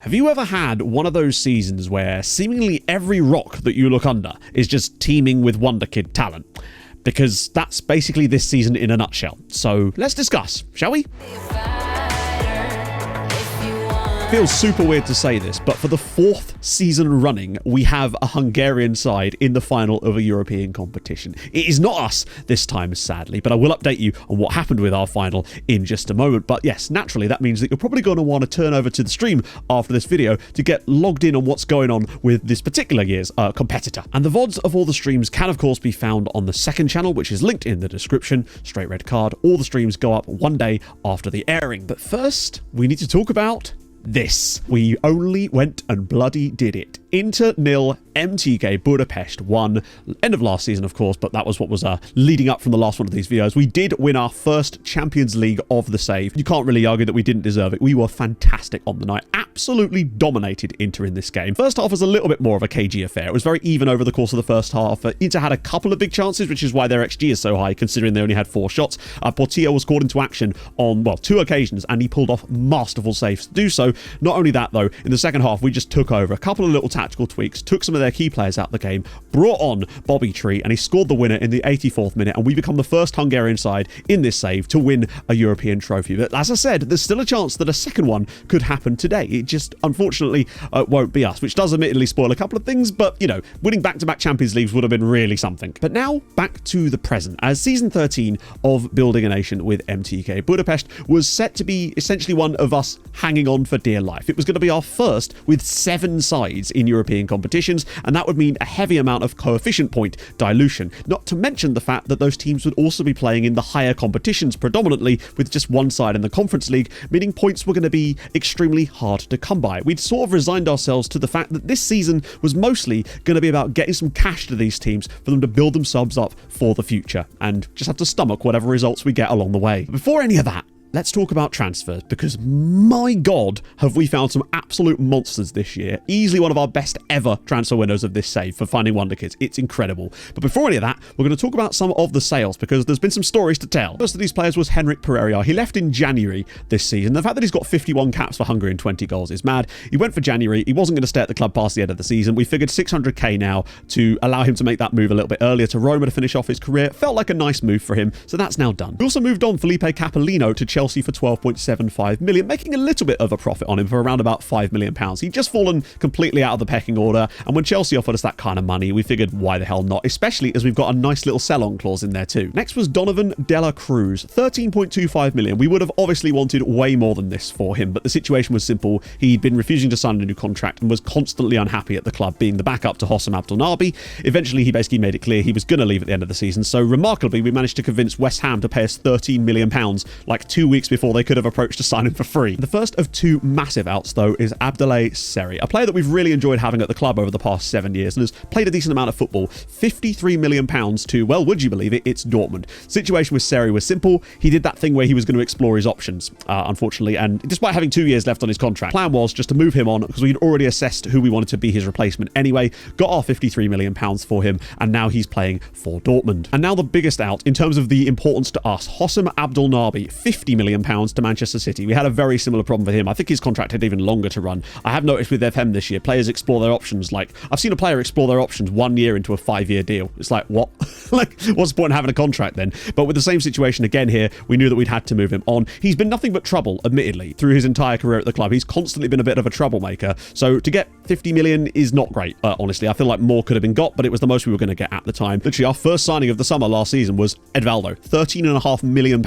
Have you ever had one of those seasons where seemingly every rock that you look under is just teeming with WONDERKID talent? Because that's basically this season in a nutshell. So let's discuss, shall we? Feels super weird to say this, but for the fourth season running, we have a Hungarian side in the final of a European competition. It is not us this time, sadly, but I will update you on what happened with our final in just a moment. But yes, naturally, that means that you're probably going to want to turn over to the stream after this video to get logged in on what's going on with this particular year's competitor. And the VODs of all the streams can, of course, be found on the second channel, which is linked in the description. Straight red card. All the streams go up one day after the airing. But first, we need to talk about this. We only went and bloody did it. Inter nil, MTK Budapest won. End of last season, of course, but that was what was leading up from the last one of these videos. We did win our first Champions League of the save. You can't really argue that we didn't deserve it. We were fantastic on the night. Absolutely dominated Inter in this game. First half was a little bit more of a cagey affair. It was very even over the course of the first half. Inter had a couple of big chances, which is why their XG is so high, considering they only had 4 shots. Portillo was called into action on, well, 2 occasions, and he pulled off masterful saves to do so. Not only that, though, in the second half, we just took over. A couple of little tactical tweaks, took some of their key players out of the game, brought on Bobby Tree, and he scored the winner in the 84th minute, and we become the first Hungarian side in this save to win a European trophy. But as I said, there's still a chance that a second one could happen today. It just, unfortunately, won't be us, which does admittedly spoil a couple of things, but, you know, winning back-to-back Champions Leagues would have been really something. But now, back to the present, as Season 13 of Building a Nation with MTK Budapest was set to be essentially one of us hanging on for dear life. It was going to be our first with 7 sides in European competitions, and that would mean a heavy amount of coefficient point dilution, not to mention the fact that those teams would also be playing in the higher competitions predominantly with just one side in the Conference League, meaning points were going to be extremely hard to come by. We'd sort of resigned ourselves to the fact that this season was mostly going to be about getting some cash to these teams for them to build themselves up for the future, and just have to stomach whatever results we get along the way. But before any of that, let's talk about transfers, because my God, have we found some absolute monsters this year. Easily one of our best ever transfer windows of this save for finding WONDERKIDs. It's incredible. But before any of that, we're going to talk about some of the sales, because there's been some stories to tell. First of these players was Henrik Pereira. He left in January this season. The fact that he's got 51 caps for Hungary and 20 goals is mad. He went for January. He wasn't going to stay at the club past the end of the season. We figured 600k now to allow him to make that move a little bit earlier to Roma to finish off his career. Felt like a nice move for him, so that's now done. We also moved on Felipe Capolino to Chelsea for 12.75 million, making a little bit of a profit on him for around about £5 million. He'd just fallen completely out of the pecking order, and when Chelsea offered us that kind of money, we figured why the hell not, especially as we've got a nice little sell-on clause in there too. Next was Donovan Dela Cruz, 13.25 million. We would have obviously wanted way more than this for him, but the situation was simple. He'd been refusing to sign a new contract and was constantly unhappy at the club, being the backup to Hossam Abdelnaby. Eventually, he basically made it clear he was going to leave at the end of the season, so remarkably, we managed to convince West Ham to pay us £13 million like 2 weeks before they could have approached to sign him for free. The first of 2 massive outs, though, is Abdoulaye Seri, a player that we've really enjoyed having at the club over the past 7 years and has played a decent amount of football. £53 million to, well, would you believe it, it's Dortmund. Situation with Seri was simple. He did that thing where he was going to explore his options, unfortunately, and despite having 2 years left on his contract, plan was just to move him on because we'd already assessed who we wanted to be his replacement anyway, got our £53 million for him, and now he's playing for Dortmund. And now the biggest out in terms of the importance to us, Hossam Abdelnaby, £50 million to Manchester City. We had a very similar problem with him. I think his contract had even longer to run. I have noticed with FM this year, players explore their options. Like, I've seen a player explore their options 1 year into a 5-year deal. It's like, what? Like, what's the point in having a contract then? But with the same situation again here, we knew that we'd had to move him on. He's been nothing but trouble, admittedly, through his entire career at the club. He's constantly been a bit of a troublemaker. So to get 50 million is not great, honestly. I feel like more could have been got, but it was the most we were going to get at the time. Literally, our first signing of the summer last season was Edvaldo. £13.5 million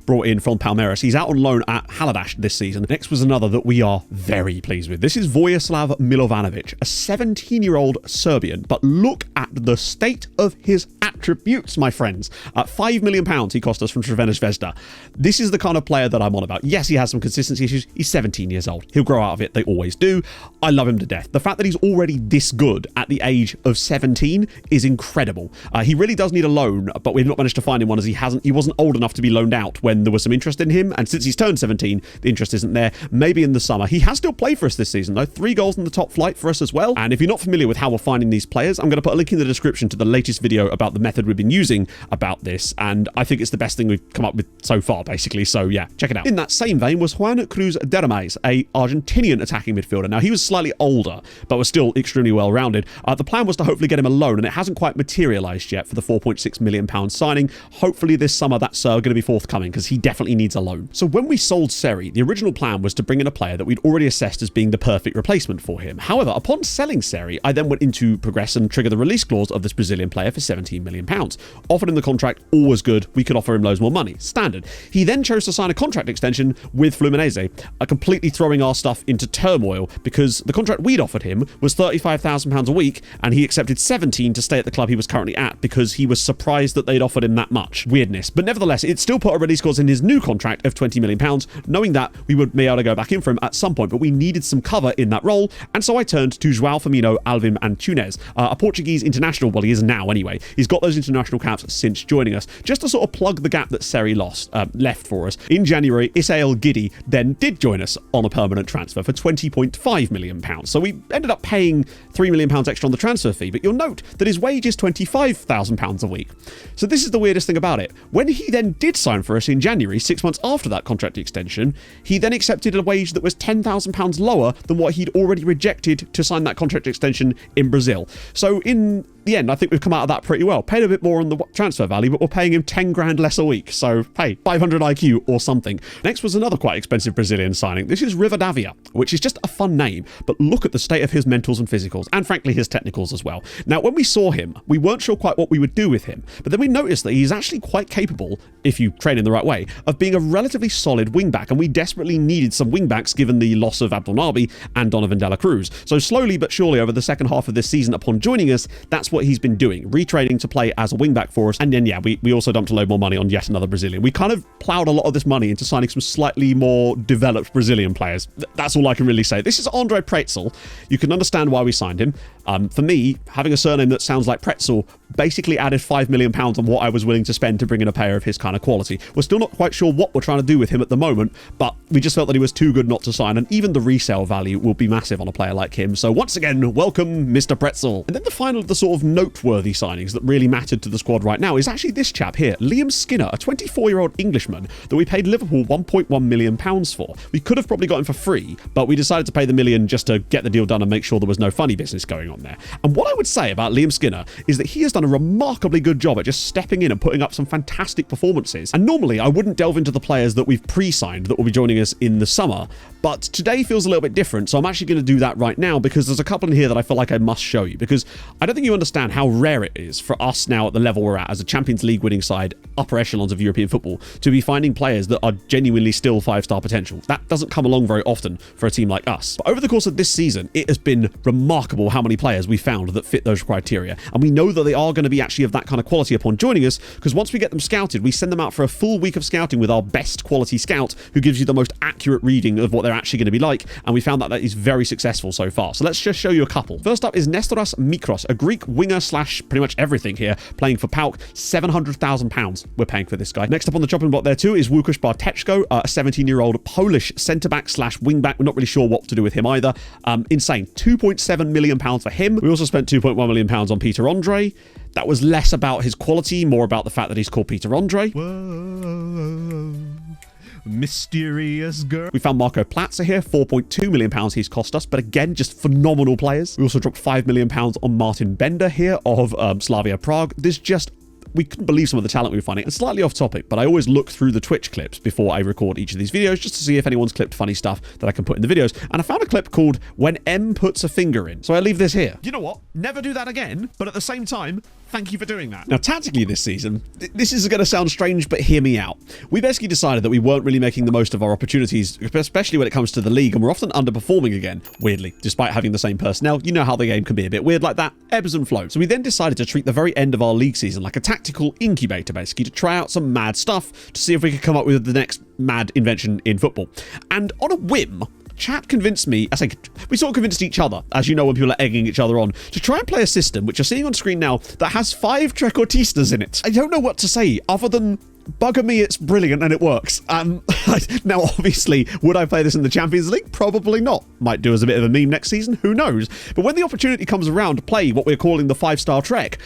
brought in from Palmeiras. He's out on loan at Haladash this season. Next was another that we are very pleased with. This is Vojislav Milovanovic, a 17-year-old Serbian, but look at the state of his attributes, my friends. £5 million he cost us from Crvena Zvezda. This is the kind of player that I'm on about. Yes, he has some consistency issues. He's 17 years old. He'll grow out of it. They always do. I love him to death. The fact that he's already this good at the age of 17 is incredible. He really does need a loan, but we've not managed to find him one as he wasn't old enough to be loaned out when there was some interest interest in him, and since he's turned 17, the interest isn't there. Maybe in the summer. He has still played for us this season, though. 3 goals in the top flight for us as well. And if you're not familiar with how we're finding these players, I'm going to put a link in the description to the latest video about the method we've been using about this, and I think it's the best thing we've come up with so far, basically. So yeah, check it out. In that same vein was Juan Cruz Derramais, a Argentinian attacking midfielder. Now, he was slightly older, but was still extremely well-rounded. The plan was to hopefully get him a loan, and it hasn't quite materialised yet for the £4.6 million signing. Hopefully this summer that's going to be forthcoming, because he definitely needs a loan. So when we sold Seri, the original plan was to bring in a player that we'd already assessed as being the perfect replacement for him. However, upon selling Seri, I then went into Progress and triggered the release clause of this Brazilian player for £17 million. Offered him the contract, all was good. We could offer him loads more money. Standard. He then chose to sign a contract extension with Fluminense, completely throwing our stuff into turmoil, because the contract we'd offered him was £35,000 a week, and he accepted 17 to stay at the club he was currently at because he was surprised that they'd offered him that much. Weirdness. But nevertheless, it still put a release clause in his new contract of £20 million, knowing that we would be able to go back in for him at some point, but we needed some cover in that role, and so I turned to João Firmino, Alvim and Tunes, a Portuguese international. Well, he is now anyway. He's got those international caps since joining us, just to sort of plug the gap that Seri left for us. In January, Isael Giddy then did join us on a permanent transfer for £20.5 million. So we ended up paying £3 million extra on the transfer fee, but you'll note that his wage is £25,000 a week. So this is the weirdest thing about it. When he then did sign for us in January, 6 months after that contract extension, he then accepted a wage that was £10,000 lower than what he'd already rejected to sign that contract extension in Brazil. So in the end, I think we've come out of that pretty well. Paid a bit more on the transfer value, but we're paying him 10 grand less a week. So, hey, 500 IQ or something. Next was another quite expensive Brazilian signing. This is Rivadavia, which is just a fun name, but look at the state of his mentals and physicals, and frankly his technicals as well. Now, when we saw him, we weren't sure quite what we would do with him, but then we noticed that he's actually quite capable, if you train in the right way, of being a relatively solid wingback, and we desperately needed some wingbacks given the loss of Abdelnaby and Donovan de la Cruz. So slowly but surely over the second half of this season, upon joining us, that's what he's been doing, retraining to play as a wingback for us. And then yeah, we also dumped a load more money on yet another Brazilian. We kind of plowed a lot of this money into signing some slightly more developed Brazilian players. That's all I can really say. This is Andre Pretzel. You can understand why we signed him. For me, having a surname that sounds like Pretzel basically added £5 million on what I was willing to spend to bring in a player of his kind of quality. We're still not quite sure what we're trying to do with him at the moment, but we just felt that he was too good not to sign, and even the resale value will be massive on a player like him. So once again, welcome Mr. Pretzel. And then the final of the sort of noteworthy signings that really mattered to the squad right now is actually this chap here, Liam Skinner, a 24-year-old Englishman that we paid Liverpool £1.1 million for. We could have probably got him for free, but we decided to pay the million just to get the deal done and make sure there was no funny business going on there. And what I would say about Liam Skinner is that he has done a remarkably good job at just stepping in and putting up some fantastic performances. And normally I wouldn't delve into the players that we've pre-signed that will be joining us in the summer, but today feels a little bit different, so I'm actually going to do that right now because there's a couple in here that I feel like I must show you, because I don't think you understand how rare it is for us now at the level we're at as a Champions League winning side, upper echelons of European football, to be finding players that are genuinely still 5-star potential. That doesn't come along very often for a team like us. But over the course of this season, it has been remarkable how many players we found that fit those criteria, and we know that they are going to be actually of that kind of quality upon joining us, because once we get them scouted, we send them out for a full week of scouting with our best quality scout, who gives you the most accurate reading of what they're actually going to be like, and we found that is very successful so far. So let's just show you a couple. First up is Nestoras Mikros, a Greek winger slash pretty much everything here, playing for PAOK. £700,000 we're paying for this guy. Next up on the chopping block there too is Łukasz Barteczko, a 17-year-old Polish centre-back slash wing-back. We're not really sure what to do with him either. Insane. £2.7 million for him. We also spent £2.1 million on Peter Andre. That was less about his quality, more about the fact that he's called Peter Andre. Whoa. Mysterious girl. We found Marco Platzer here, £4.2 million he's cost us, but again, just phenomenal players. We also dropped £5 million on Martin Bender here of Slavia Prague. We couldn't believe some of the talent we were finding. And slightly off topic, but I always look through the Twitch clips before I record each of these videos just to see if anyone's clipped funny stuff that I can put in the videos. And I found a clip called When M Puts a Finger In. So I leave this here. You know what? Never do that again, but at the same time, thank you for doing that. Now, tactically this season, this is going to sound strange, but hear me out. We basically decided that we weren't really making the most of our opportunities, especially when it comes to the league, and we're often underperforming again, weirdly, despite having the same personnel. You know how the game can be a bit weird like that, ebbs and flows. So we then decided to treat the very end of our league season like a tactical incubator, basically, to try out some mad stuff to see if we could come up with the next mad invention in football. And on a whim, chat convinced me, we sort of convinced each other, as you know when people are egging each other on, to try and play a system, which you're seeing on screen now, that has 5 trequartistas in it. I don't know what to say, other than bugger me, it's brilliant and it works. Now, obviously, would I play this in the Champions League? Probably not. Might do as a bit of a meme next season, who knows? But when the opportunity comes around to play what we're calling the 5-star Trek,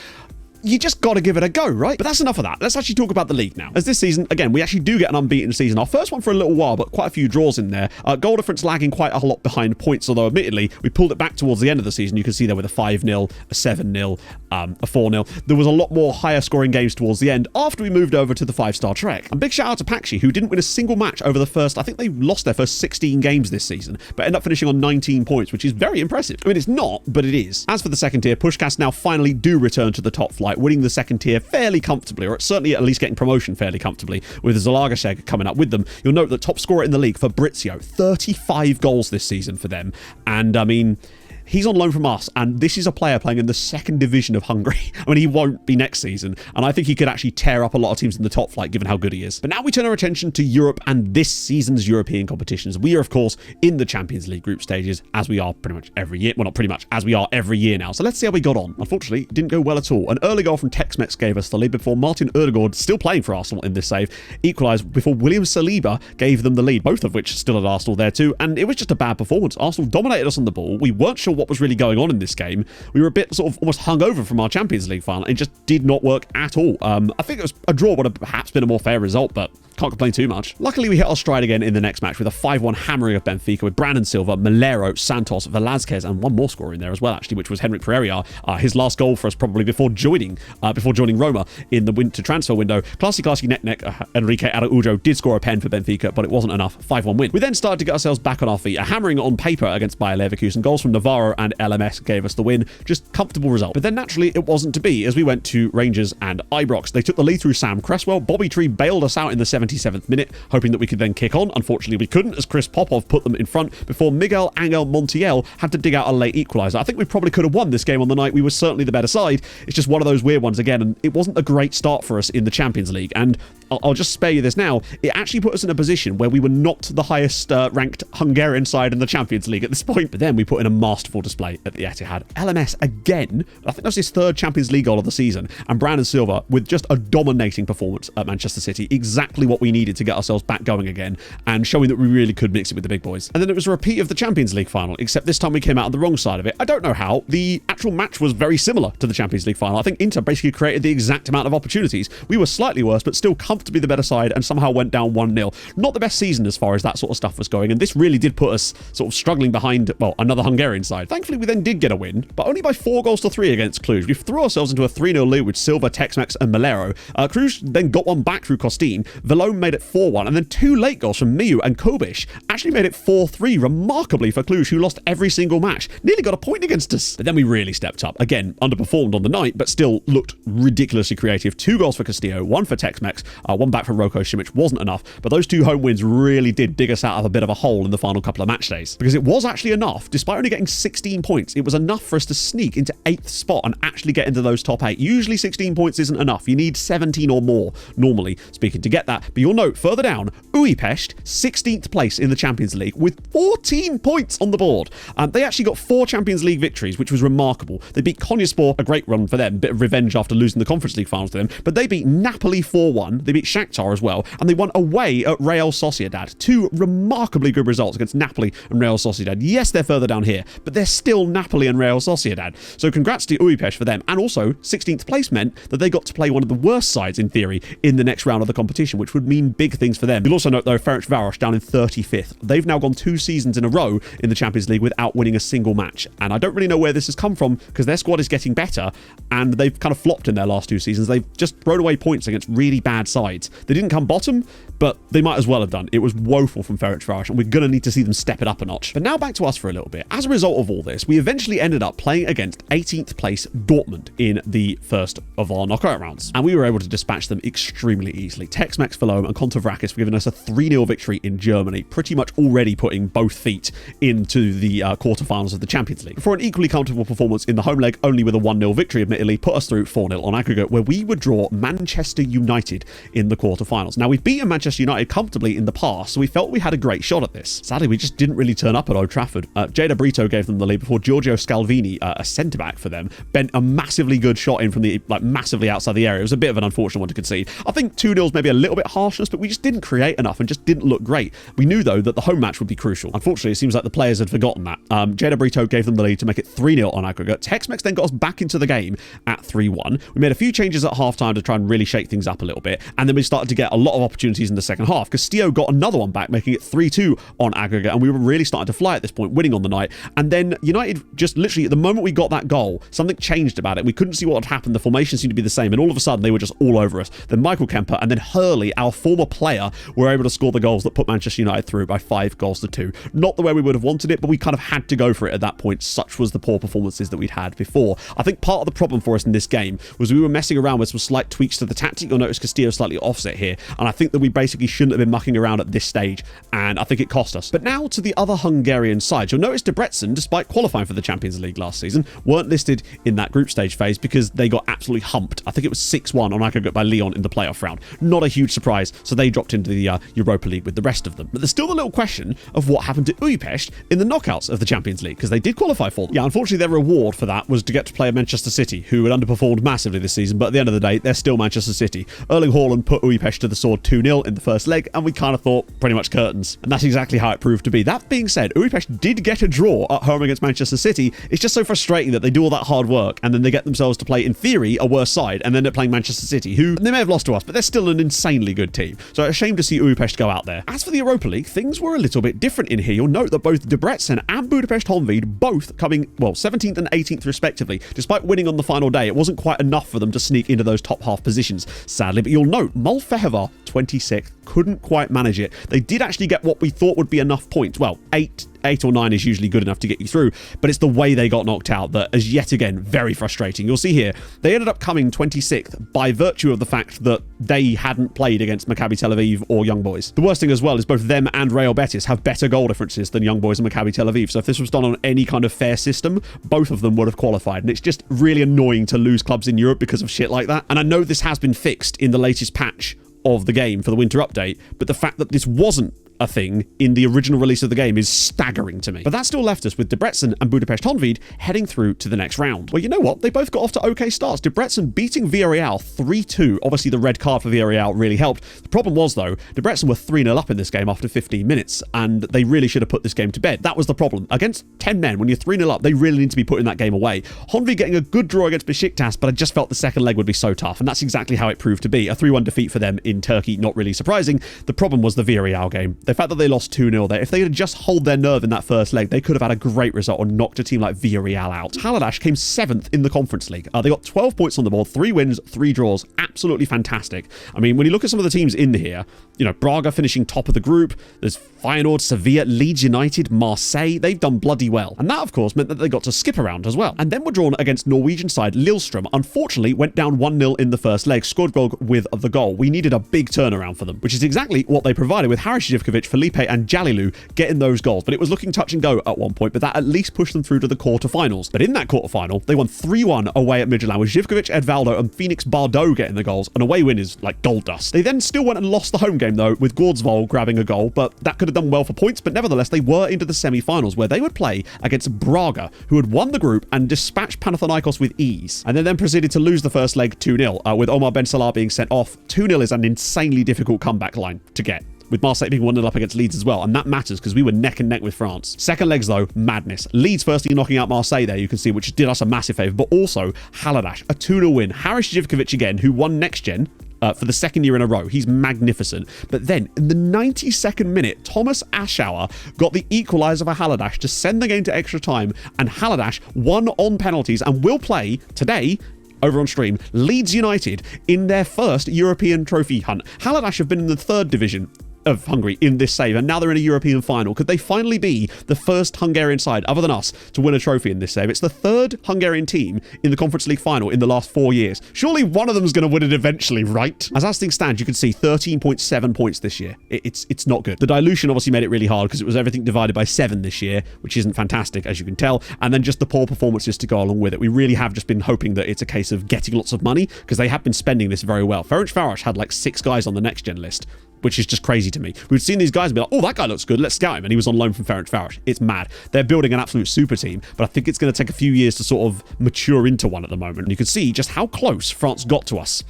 you just got to give it a go, right? But that's enough of that. Let's actually talk about the league now. As this season, again, we actually do get an unbeaten season. Our first one for a little while, but quite a few draws in there. Goal difference lagging quite a lot behind points, although admittedly, we pulled it back towards the end of the season. You can see there with a 5-0, a 7-0, a 4-0. There was a lot more higher scoring games towards the end after we moved over to the 5-star Trek. And big shout out to Pakshi, who didn't win a single match over the first, I think they lost their first 16 games this season, but ended up finishing on 19 points, which is very impressive. I mean, it's not, but it is. As for the second tier, Pushcast now finally do return to the top flight, winning the second tier fairly comfortably, or certainly at least getting promotion fairly comfortably, with Zalagasheg coming up with them. You'll note that top scorer in the league for Brizio, 35 goals this season for them. And I mean, he's on loan from us, and this is a player playing in the second division of Hungary. I mean, he won't be next season, and I think he could actually tear up a lot of teams in the top flight, given how good he is. But now we turn our attention to Europe and this season's European competitions. We are, of course, in the Champions League group stages, as we are pretty much every year. Well, not pretty much, as we are every year now. So let's see how we got on. Unfortunately, it didn't go well at all. An early goal from Tex-Mex gave us the lead before Martin Ødegaard, still playing for Arsenal in this save, equalised before William Saliba gave them the lead, both of which still at Arsenal there too. And it was just a bad performance. Arsenal dominated us on the ball. We weren't sure what was really going on in this game. We were a bit sort of almost hungover from our Champions League final. It just did not work at all. I think it was a draw would have perhaps been a more fair result, but can't complain too much. Luckily, we hit our stride again in the next match with a 5-1 hammering of Benfica with Brandon Silva, Malero, Santos, Velázquez, and one more scorer in there as well, actually, which was Henrik Pereira. His last goal for us probably before joining Roma in the winter transfer window. Classy Nek, Enrique Araujo did score a pen for Benfica, but it wasn't enough. 5-1 win. We then started to get ourselves back on our feet. A hammering on paper against Bayer Leverkusen. Goals from Navarro and LMS gave us the win. Just comfortable result. But then naturally, it wasn't to be as we went to Rangers and Ibrox. They took the lead through Sam Cresswell. Bobby Tree bailed us out in the 77th minute, hoping that we could then kick on. Unfortunately, we couldn't, as Chris Popov put them in front before Miguel Angel Montiel had to dig out a late equaliser. I think we probably could have won this game on the night. We were certainly the better side. It's just one of those weird ones again, and it wasn't a great start for us in the Champions League. And I'll just spare you this now. It actually put us in a position where we were not the highest ranked Hungarian side in the Champions League at this point. But then we put in a masterful display at the Etihad. LMS again. I think that's his third Champions League goal of the season. And Brandon Silva with just a dominating performance at Manchester City. Exactly what we needed to get ourselves back going again and showing that we really could mix it with the big boys. And then it was a repeat of the Champions League final, except this time we came out on the wrong side of it. I don't know how. The actual match was very similar to the Champions League final. I think Inter basically created the exact amount of opportunities. We were slightly worse, but still comfortably the better side and somehow went down 1-0. Not the best season as far as that sort of stuff was going, and this really did put us sort of struggling behind, well, another Hungarian side. Thankfully, we then did get a win, but only by 4-3 against Cluj. We threw ourselves into a 3-0 lead with Silva, Tex-Mex and Malero. Cluj then got one back through Costin. Velome made it 4-1, and then 2 late goals from Miu and Kobish actually made it 4-3, remarkably for Cluj, who lost every single match. Nearly got a point against us. But then we really stepped up. Again, underperformed on the night, but still looked ridiculously creative. 2 goals for Castillo, 1 for Tex-Mex, 1 back from Roko Simic. Wasn't enough, but those 2 home wins really did dig us out of a bit of a hole in the final couple of match days. Because it was actually enough, despite only getting 16 points, it was enough for us to sneak into 8th spot and actually get into those top 8. Usually 16 points isn't enough. You need 17 or more, normally speaking, to get that. But you'll note further down, Budapest, 16th place in the Champions League with 14 points on the board. They actually got 4 Champions League victories, which was remarkable. They beat Konyaspor, a great run for them, bit of revenge after losing the Conference League finals to them, but they beat Napoli 4-1, they beat Shakhtar as well, and they won away at Real Sociedad. 2 remarkably good results against Napoli and Real Sociedad. Yes, they're further down here, but they're still Napoli and Real Sociedad. So congrats to Budapest for them, and also 16th place meant that they got to play one of the worst sides, in theory, in the next round of the competition, which would mean big things for them. You'll also note, though, Ferencváros down in 35th. They've now gone 2 seasons in a row in the Champions League without winning a single match, and I don't really know where this has come from because their squad is getting better, and they've kind of flopped in their last 2 seasons. They've just thrown away points against really bad sides. They didn't come bottom, but they might as well have done. It was woeful from Ferencváros, and we're going to need to see them step it up a notch. But now back to us for a little bit. As a result of all this, we eventually ended up playing against 18th place Dortmund in the first of our knockout rounds, and we were able to dispatch them extremely easily. Tex-Mex, Velome and Kontovrakis for giving us a 3-0 victory in Germany, pretty much already putting both feet into the quarterfinals of the Champions League. Before an equally comfortable performance in the home leg, only with a 1-0 victory, admittedly, put us through 4-0 on aggregate, where we would draw Manchester United in the quarterfinals. Now, we've beaten Manchester United comfortably in the past, so we felt we had a great shot at this. Sadly, we just didn't really turn up at Old Trafford. Jada Brito gave them the lead before Giorgio Scalvini, a centre-back for them, bent a massively good shot in from the, massively outside the area. It was a bit of an unfortunate one to concede. I think 2-0's maybe a little bit harshness, but we just didn't create enough and just didn't look great. We knew, though, that the home match would be crucial. Unfortunately, it seems like the players had forgotten that. Jada Brito gave them the lead to make it 3-0 on aggregate. Tex-Mex then got us back into the game at 3-1. We made a few changes at half-time to try and really shake things up a little bit, and then we started to get a lot of opportunities in the second half. Castillo got another one back, making it 3-2 on aggregate, and we were really starting to fly at this point, winning on the night. And then United, just literally at the moment we got that goal, something changed about it. We couldn't see what had happened. The formation seemed to be the same, and all of a sudden they were just all over us. Then Michael Kemper and then Hurley, our former player, were able to score the goals that put Manchester United through by 5-2. Not the way we would have wanted it, but we kind of had to go for it at that point. Such was the poor performances that we'd had before. I think part of the problem for us in this game was we were messing around with some slight tweaks to the tactic. You'll notice Castillo slightly offset here, and I think that we basically shouldn't have been mucking around at this stage, and I think it cost us. But now to the other Hungarian side. You'll notice Debrecen, despite qualifying for the Champions League last season, weren't listed in that group stage phase because they got absolutely humped. I think it was 6-1 on aggregate by Lyon in the playoff round. Not a huge surprise, so they dropped into the Europa League with the rest of them. But there's still the little question of what happened to Budapest in the knockouts of the Champions League, because they did qualify for them. Yeah, unfortunately their reward for that was to get to play Manchester City, who had underperformed massively this season, but at the end of the day, they're still Manchester City. Erling Haaland put Budapest to the sword 2-0 in the first leg, and we kind of thought pretty much curtains. And that's exactly how it proved to be. That being said, Budapest did get a draw at home against Manchester City. It's just so frustrating that they do all that hard work, and then they get themselves to play, in theory, a worse side, and then they're playing Manchester City, who they may have lost to us, but they're still an insanely good team. So a shame to see Budapest go out there. As for the Europa League, things were a little bit different in here. You'll note that both Debrecen and Budapest Honvéd both coming, 17th and 18th respectively. Despite winning on the final day, it wasn't quite enough for them to sneak into those top half positions, sadly. But you'll note, Molfehova, 26th, couldn't quite manage it. They did actually get what we thought would be enough points. Well, 8 or 9 is usually good enough to get you through, but it's the way they got knocked out that is yet again very frustrating. You'll see here, they ended up coming 26th by virtue of the fact that they hadn't played against Maccabi Tel Aviv or Young Boys. The worst thing as well is both them and Real Betis have better goal differences than Young Boys and Maccabi Tel Aviv, so if this was done on any kind of fair system, both of them would have qualified, and it's just really annoying to lose clubs in Europe because of shit like that. And I know this has been fixed in the latest patch of the game for the winter update, but the fact that this wasn't a thing in the original release of the game is staggering to me. But that still left us with Debrecen and Budapest Honvéd heading through to the next round. Well, you know what? They both got off to okay starts. Debrecen beating Villarreal 3-2. Obviously, the red card for Villarreal really helped. The problem was, though, Debrecen were 3-0 up in this game after 15 minutes, and they really should have put this game to bed. That was the problem. Against 10 men, when you're 3-0 up, they really need to be putting that game away. Honvéd getting a good draw against Besiktas, but I just felt the second leg would be so tough, and that's exactly how it proved to be. A 3-1 defeat for them in Turkey, not really surprising. The problem was the Villarreal game. The fact that they lost 2-0 there. If they had just held their nerve in that first leg, they could have had a great result and knocked a team like Villarreal out. Haladáš came 7th in the Conference League. They got 12 points on the board, 3 wins, 3 draws. Absolutely fantastic. I mean, when you look at some of the teams in here, you know, Braga finishing top of the group, there's Feyenoord, Sevilla, Leeds United, Marseille. They've done bloody well. And that, of course, meant that they got to skip around as well. And then were drawn against Norwegian side Lillestrøm. Unfortunately, went down 1-0 in the first leg. Skårdbog with the goal. We needed a big turnaround for them, which is exactly what they provided with Haris Živkovic, Felipe and Jalilu getting those goals. But it was looking touch and go at one point, but that at least pushed them through to the quarterfinals. But in that quarterfinal, they won 3-1 away at Midtjylland with Živkovic, Edvaldo and Phoenix Bardot getting the goals. An away win is like gold dust. They then still went and lost the home game though, with Gårdsvoll grabbing a goal, but that could have done well for points. But nevertheless, they were into the semi-finals where they would play against Braga, who had won the group and dispatched Panathinaikos with ease. And then proceeded to lose the first leg 2-0, with Omar Ben Salah being sent off. 2-0 is an insanely difficult comeback line to get, with Marseille being 1-0 up against Leeds as well, and that matters because we were neck and neck with France. Second legs though, madness. Leeds firstly knocking out Marseille there, you can see, which did us a massive favour, but also Haladáš, a 2-0 win. Haris Živkovic again, who won Next Gen for the second year in a row. He's magnificent. But then, in the 92nd minute, Thomas Aschauer got the equaliser for Haladáš to send the game to extra time, and Haladáš won on penalties and will play today over on stream Leeds United in their first European trophy hunt. Haladáš have been in the 3rd division of Hungary in this save, and now they're in a European final. Could they finally be the first Hungarian side, other than us, to win a trophy in this save? It's the third Hungarian team in the Conference League final in the last 4 years. Surely one of them is going to win it eventually, right? As things stand, you can see 13.7 points this year. It's not good. The dilution obviously made it really hard because it was everything divided by 7 this year, which isn't fantastic, as you can tell, and then just the poor performances to go along with it. We really have just been hoping that it's a case of getting lots of money, because they have been spending this very well. Ferencváros had like 6 guys on the next gen list, which is just crazy to me. We've seen these guys and be like, oh, that guy looks good, let's scout him. And he was on loan from Ferencváros. It's mad. They're building an absolute super team, but I think it's going to take a few years to sort of mature into one at the moment. And you can see just how close France got to us.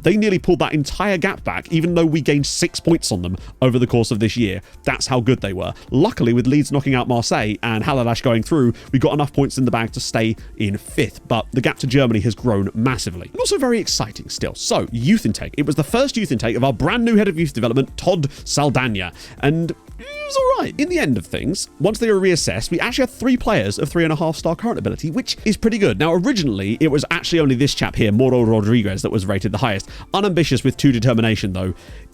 They nearly pulled that entire gap back, even though we gained 6 points on them over the course of this year. That's how good they were. Luckily, with Leeds knocking out Marseille and Haladash going through, we got enough points in the bag to stay in 5th. But the gap to Germany has grown massively. And also very exciting still. So, youth intake. It was the first youth intake of our brand new head of youth development, Todd Saldana, and it was alright. In the end of things, once they were reassessed, we actually had 3 players of 3.5-star current ability, which is pretty good. Now, originally, it was actually only this chap here, Moro Rodriguez, that was rated the highest. Unambitious with 2 determination, though,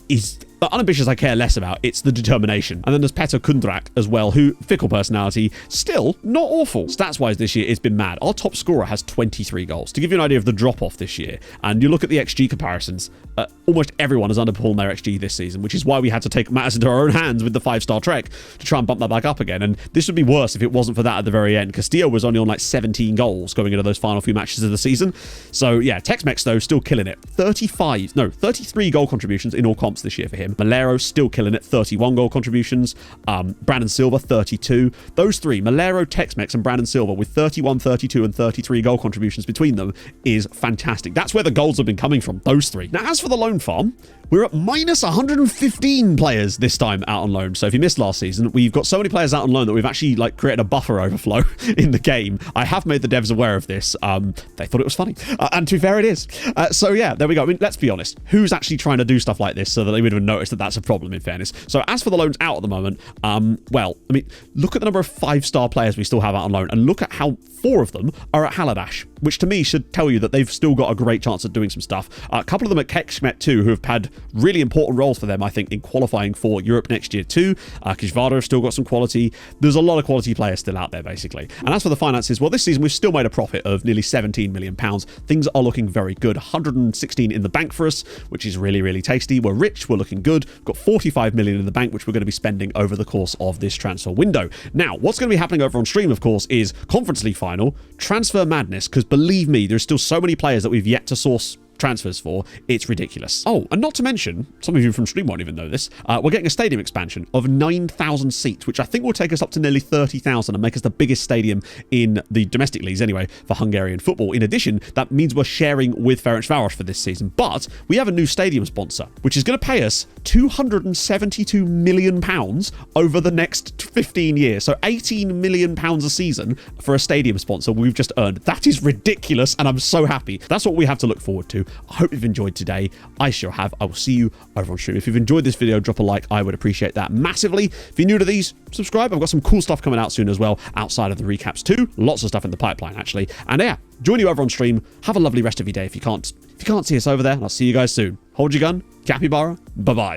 is... But unambitious I care less about, it's the determination. And then there's Petr Kundrak as well, who, fickle personality, still not awful. Stats-wise this year, it's been mad. Our top scorer has 23 goals. To give you an idea of the drop-off this year, and you look at the XG comparisons, almost everyone has underperformed their XG this season, which is why we had to take matters into our own hands with the 5-star trek to try and bump that back up again. And this would be worse if it wasn't for that at the very end. Castillo was only on like 17 goals going into those final few matches of the season. So yeah, Tex-Mex though, still killing it. 33 goal contributions in all comps this year for him. Malero still killing it, 31 goal contributions. Brandon Silva, 32. Those 3, Malero, Tex-Mex, and Brandon Silva, with 31, 32, and 33 goal contributions between them, is fantastic. That's where the goals have been coming from, those 3. Now, as for the loan farm, we're at minus 115 players this time out on loan. So if you missed last season, we've got so many players out on loan that we've actually like created a buffer overflow in the game. I have made the devs aware of this. They thought it was funny. And to be fair, it is. So yeah, there we go. I mean, let's be honest. Who's actually trying to do stuff like this so that they would have noticed that that's a problem, in fairness? So as for the loans out at the moment, well, I mean, look at the number of 5-star players we still have out on loan, and look at how 4 of them are at Haladash, which to me should tell you that they've still got a great chance of doing some stuff. A couple of them at Kekshmet too, who have had really important roles for them, I think, in qualifying for Europe next year too. Kishvada have still got some quality. There's a lot of quality players still out there, basically. And as for the finances, well, this season we've still made a profit of nearly £17 million. Things are looking very good. 116 in the bank for us, which is really, really tasty. We're rich. We're looking good. We've got 45 million in the bank, which we're going to be spending over the course of this transfer window. Now, what's going to be happening over on stream, of course, is Conference League final, transfer madness, because believe me, there's still so many players that we've yet to source transfers for, it's ridiculous. Oh, and not to mention, some of you from stream won't even know this, we're getting a stadium expansion of 9,000 seats, which I think will take us up to nearly 30,000 and make us the biggest stadium in the domestic leagues anyway for Hungarian football. In addition, that means we're sharing with Ferencváros for this season, but we have a new stadium sponsor, which is going to pay us £272 million over the next 15 years. So £18 million a season for a stadium sponsor we've just earned. That is ridiculous, and I'm so happy. That's what we have to look forward to. I hope you've enjoyed today. I sure have. I will see you over on stream. If you've enjoyed this video, drop a like. I would appreciate that massively. If you're new to these, subscribe. I've got some cool stuff coming out soon as well, outside of the recaps too. Lots of stuff in the pipeline, actually. And yeah, join you over on stream. Have a lovely rest of your day if you can't see us over there. And I'll see you guys soon. Hold your gun. Capybara. Bye-bye.